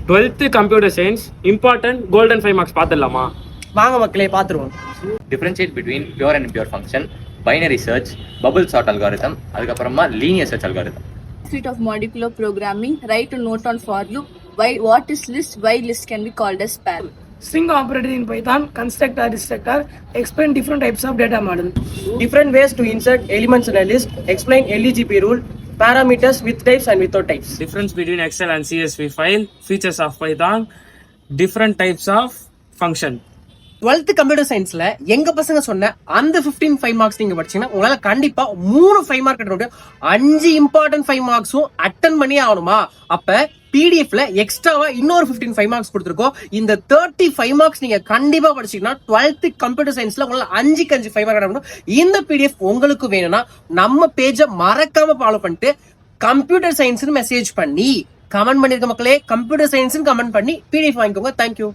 12th computer science important golden 5 marks பார்த்துடலாமா? வாங்க மக்களே பார்த்துருவோம். Differentiate between pure and impure function, binary search, bubble sort algorithm, அதுக்கப்புறமா linear search algorithm. Suite of molecular programming, write a note on for loop, why what is list, why list can be called as pair. String operator in Python, constructor, destructor, explain different types of data model. Different ways to insert elements in a list, explain LEGP rule, parameters with types and without types. Difference between Excel and CSV file, features of Python, different types of function. 12th computer சயின்ஸ்ல எங்க பசங்க சொன்ன அந்த 15 5 marks நீங்க படிச்சீங்கன்னா உங்களால கண்டிப்பா 3 5 mark attend பண்ண 5 இம்பார்ட்டன்ட் 5 மார்க்ஸும் அட்டன் பண்ணி ஆகணுமா? அப்ப பிடிஎஃப்ல எக்ஸ்ட்ராவா இன்னொரு 15 5 மார்க்ஸ் கொடுத்துருக்கோம். இந்த 35 மார்க்ஸ் நீங்க கண்டிப்பா படிச்சீங்கன்னா 12th கம்ப்யூட்டர் சயின்ஸ்ல உங்களால 5க்கு 5 5 மார்க் அட்டன் பண்ணணும். இந்த பிடிஎஃப் உங்களுக்கு வேணும்னா நம்ம பேஜை மறக்காம ஃபாலோ பண்ணிட்டு கம்ப்யூட்டர் சயின்ஸ்னு மெசேஜ் பண்ணி கமெண்ட் பண்ணிருக்க மக்களே, கம்ப்யூட்டர் சயின்ஸ் கமெண்ட் பண்ணி பிடிஎஃப் வாங்கிக்கோங்க. தேங்க்யூ.